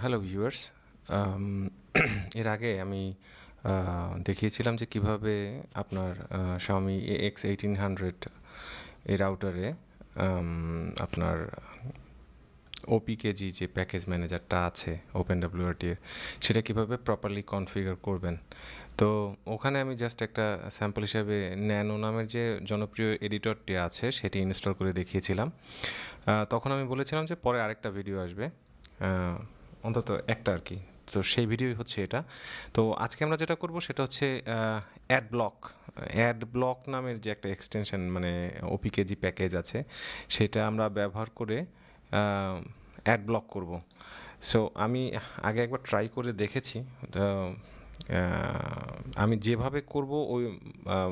Hello viewers. এর আগে আমি দেখিয়েছিলাম যে কিভাবে আপনার Xiaomi AX1800 এই রাউটারে আপনার opkg যে প্যাকেজ ম্যানেজারটা আছে OpenWrt এর সেটা কিভাবে প্রপারলি কনফিগার করবেন। তো ওখানে আমি জাস্ট একটা স্যাম্পল হিসাবে ন্যানো নামের যে জনপ্রিয় এডিটরটি আছে সেটি ইনস্টল করে দেখিয়েছিলাম। তখন আমি বলেছিলাম যে পরে আরেকটা ভিডিও আসবে, অন্তত একটা আর কি। তো সেই ভিডিওই হচ্ছে এটা। তো আজকে আমরা যেটা করব সেটা হচ্ছে অ্যাডব্লক নামের যে একটা এক্সটেনশন মানে ওপিকেজি প্যাকেজ আছে সেটা আমরা ব্যবহার করে অ্যাডব্লক করব। সো আমি আগে একবার ট্রাই করে দেখেছি। তো আমি যেভাবে করব ওই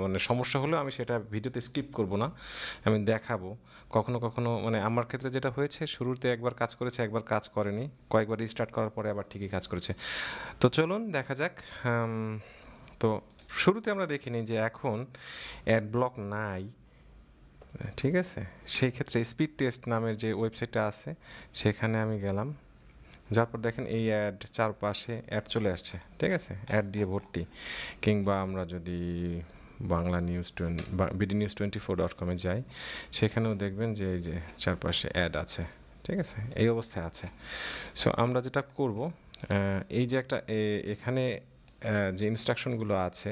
মানে সমস্যা হলেও আমি সেটা ভিডিওতে স্কিপ করব না, আমি দেখাবো। কখনো কখনো মানে আমার ক্ষেত্রে যেটা হয়েছে, শুরুতে একবার কাজ করেছে, একবার কাজ করেনি, কয়েকবার রিস্টার্ট করার পরে আবার ঠিকই কাজ করেছে। তো চলুন দেখা যাক। তো শুরুতে আমরা দেখে নিই যে এখন অ্যাড ব্লক নাই, ঠিক আছে? সেই ক্ষেত্রে স্পিড টেস্ট নামের যে ওয়েবসাইটটা আছে সেখানে আমি গেলাম, যার পর দেখেন এই অ্যাড, চারপাশে অ্যাড চলে আসছে, ঠিক আছে? অ্যাড দিয়ে ভর্তি। কিংবা আমরা যদি বাংলা নিউজ বা বিডি নিউজ 24.com-এ যাই, সেখানেও দেখবেন যে এই যে চারপাশে অ্যাড আছে, ঠিক আছে? এই অবস্থায় আছে। সো আমরা যেটা করব, এই যে একটা এখানে যে ইনস্ট্রাকশনগুলো আছে,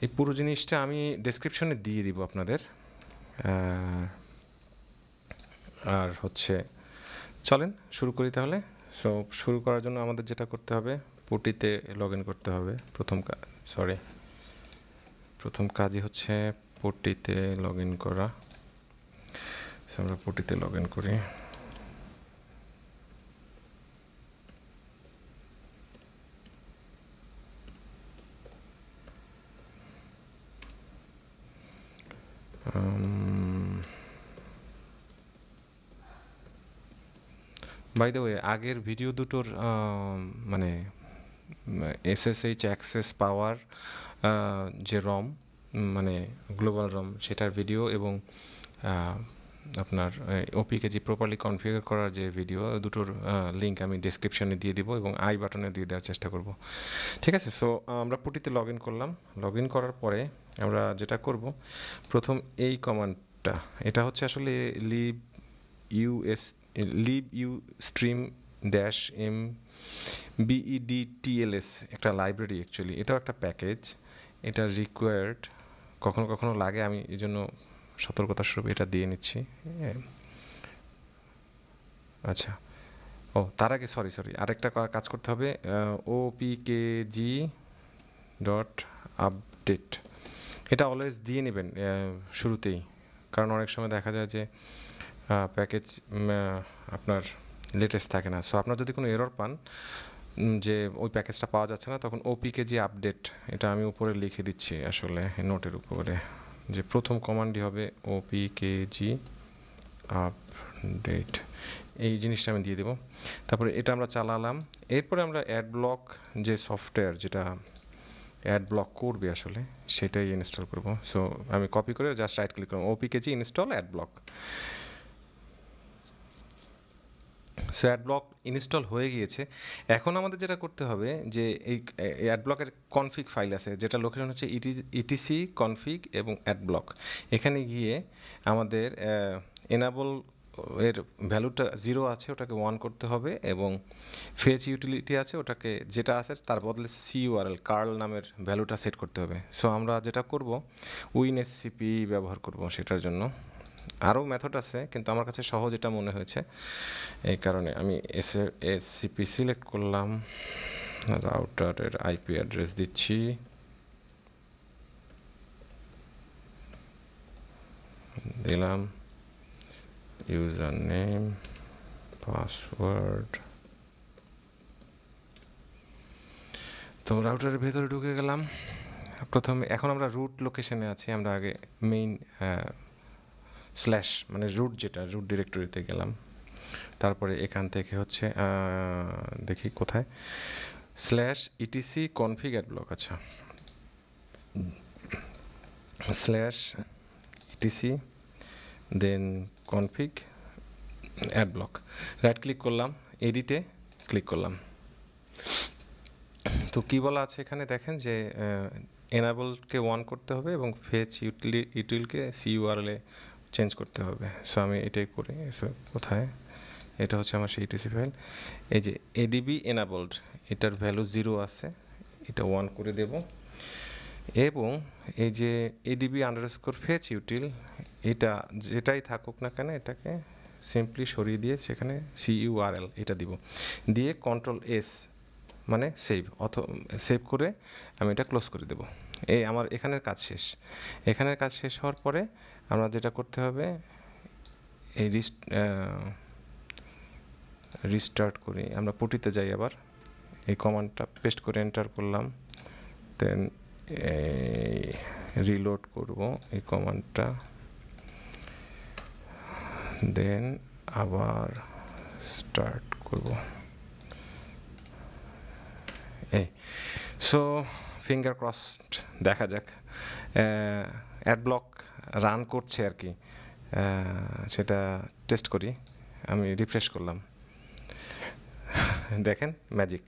এই পুরো জিনিসটা আমি ডেসক্রিপশনে দিয়ে দিব আপনাদের। আর হচ্ছে চলেন শুরু করি তাহলে। সো শুরু করার জন্য আমাদের যেটা করতে হবে, পটিতে লগ ইন করতে হবে। প্রথম কাজই হচ্ছে পটিতে লগ ইন করা। সো আমরা পটিতে লগ ইন করি। বাই দ্য ওয়ে, আগের ভিডিও দুটোর মানে এসএসএইচ অ্যাক্সেস পাওয়ার যে রম, মানে গ্লোবাল রম, সেটার ভিডিও এবং আপনার ওপিকেজি প্রপারলি কনফিগার করার যে ভিডিও, দুটোর লিঙ্ক আমি ডেসক্রিপশনে দিয়ে দিব এবং আই বাটনে দিয়ে দেওয়ার চেষ্টা করব, ঠিক আছে? সো আমরা পুটিতে লগ ইন করলাম। লগ ইন করার পরে আমরা যেটা করব, প্রথম এই কমান্ডটা, এটা হচ্ছে আসলে lib US lib U stream dash M BEDTLS একটা লাইব্রেরি, অ্যাকচুয়ালি এটাও একটা প্যাকেজ। এটা রিকোয়ার্ড, কখনো কখনো লাগে, আমি এই জন্য সতর্কতার স্বরূপ এটা দিয়ে নিচ্ছি। আচ্ছা, ও তার আগে সরি আরেকটা কাজ করতে হবে, opkg ডট আপডেট, এটা অলওয়েজ দিয়ে নেবেন শুরুতেই। কারণ অনেক সময় দেখা যায় যে প্যাকেজ আপনার লেটেস্ট থাকে না। সো আপনার যদি কোনো এরর পান যে ওই প্যাকেজটা পাওয়া যাচ্ছে না, তখন ওপিকেজি আপডেট, এটা আমি উপরে লিখে দিচ্ছি আসলে নোটের উপরে, যে প্রথম কমান্ডই হবে ওপিকেজি আপডেট। এই জিনিসটা আমি দিয়ে দেবো। তারপরে এটা আমরা চালালাম। এরপরে আমরা অ্যাডব্লক যে সফটওয়্যার, যেটা অ্যাডব্লক করবে আসলে, সেটাই ইনস্টল করব। সো আমি কপি করে জাস্ট রাইট ক্লিক করব, OPKG install adblock. So adblock install হয়ে গিয়েছে। এখন আমাদের যেটা করতে হবে, যে এই অ্যাডব্লকের কনফিগ ফাইল আছে, যেটা লোকেশন হচ্ছে ইটিসি কনফিগ এবং অ্যাডব্লক। এখানে গিয়ে আমাদের এনাবল এর ভ্যালুটা 0 আছে, ওটাকে 1 করতে হবে, এবং ফেচ ইউটিলিটি আছে, ওটাকে যেটা আছে তার বদলে CURL কার্ল নামের ভ্যালুটা সেট করতে হবে। সো আমরা যেটা করব, উইনএসসিপি ব্যবহার করব সেটার জন্য। আরও মেথড আছে, কিন্তু আমার কাছে সহজ এটা মনে হয়েছে, এই কারণে আমি এসসিপি সিলেক্ট করলাম। রাউটারের আইপি অ্যাড্রেস দিচ্ছি, দিলাম ইউজার নেম, পাসওয়ার্ড। তো রাউটারের ভেতরে ঢুকে গেলাম। প্রথমে এখন আমরা রুট লোকেশনে আছি, আমরা আগে মেইন স্ল্যাশ মানে রুট, যেটা রুট ডিরেক্টরিতে গেলাম। তারপরে এখান থেকে হচ্ছে দেখি কোথায়, স্ল্যাশ ইটিসি কনফিগ অ্যাডব্লক, আচ্ছা, স্ল্যাশ ইটিসি দেন কনফিগ অ্যাডব্লক রাইট ক্লিক করলাম, এডিটে ক্লিক করলাম। তো কী বলা আছে এখানে দেখেন যে এনাবলকে 1 করতে হবে এবং ফেচ ইউটিলকে সিইউআরএলে চেঞ্জ করতে হবে। সো আমি এটাই করি। সো কোথায়, এটা হচ্ছে আমার সেই টিসি ফাইল। এই যে এডিবি এনাবলড, এটার ভ্যালু 0 আছে, এটা 1 করে দেব। এবং এই যে এডিবি আন্ডারস্কোর ফেচ ইউটিল, এটা যেটাই থাকুক না কেন এটাকে সিম্পলি সরিয়ে দিয়ে সেখানে সিইউআরএল এটা দিব, দিয়ে কন্ট্রোল-S মানে সেভ করে আমি এটা ক্লোজ করে দেব। এই আমার এখানের কাজ শেষ। এখানের কাজ শেষ হওয়ার পরে আমরা যেটা করতে হবে, এই রিস্টার্ট করি, আমরা পুটিতে যাই আবার, এই কমান্ডটা পেস্ট করে এন্টার করলাম, দেন রিলোড করব এই কমান্ডটা, দেন আবার স্টার্ট করব। এই সো ফিঙ্গার ক্রসড, দেখা যাক অ্যাডব্লক রান করছে আর কি, সেটা টেস্ট করি। আমি রিফ্রেশ করলাম, দেখেন ম্যাজিক।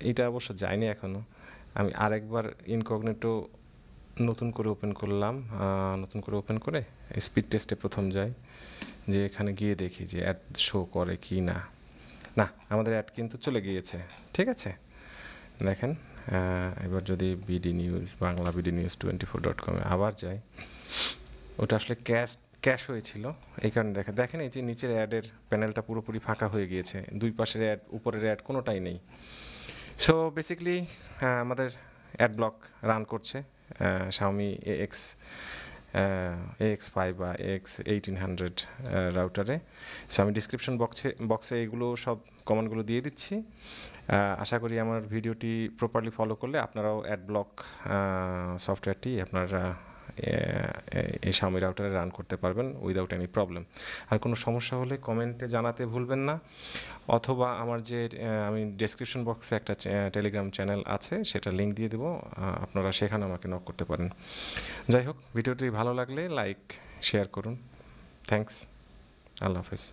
এইটা অবশ্য যায়নি এখনও। আমি আরেকবার ইনকগনিটো নতুন করে ওপেন করলাম, নতুন করে ওপেন করে স্পিড টেস্টে প্রথম যাই, যে এখানে গিয়ে দেখি যে অ্যাড শো করে কি না। না, আমাদের অ্যাড কিন্তু চলে গিয়েছে, ঠিক আছে। দেখেন এবার যদি BD news, Bangla BD news 24.com আবার যাই, ওটা আসলে ক্যাশ হয়েছিল, এই কারণে দেখেন এই যে নিচের অ্যাডের প্যানেলটা পুরোপুরি ফাঁকা হয়ে গিয়েছে, দুই পাশের অ্যাড, উপরের অ্যাড কোনোটাই নেই। সো বেসিক্যালি আমাদের অ্যাডব্লক রান করছে Xiaomi AX5 বা AX1800 রাউটারে। সো আমি ডিসক্রিপশন বক্সে এগুলো সব কমান্ডগুলো দিয়ে দিচ্ছি। আশা করি আমার ভিডিওটি প্রপারলি ফলো করলে আপনারাও অ্যাডব্লক সফটওয়্যারটি আপনারা এই Xiaomi রাউটারে রান করতে পারবেন উইদাউট এনি প্রবলেম। আর কোনো সমস্যা হলে কমেন্টে জানাতে ভুলবেন না, অথবা আমার যে আমি ডেসক্রিপশন বক্সে একটা টেলিগ্রাম চ্যানেল আছে, সেটা লিঙ্ক দিয়ে দেবো, আপনারা সেখানে আমাকে নক করতে পারেন। যাই হোক, ভিডিওটি ভালো লাগলে লাইক শেয়ার করুন। থ্যাঙ্কস, আল্লাহ হাফেজ।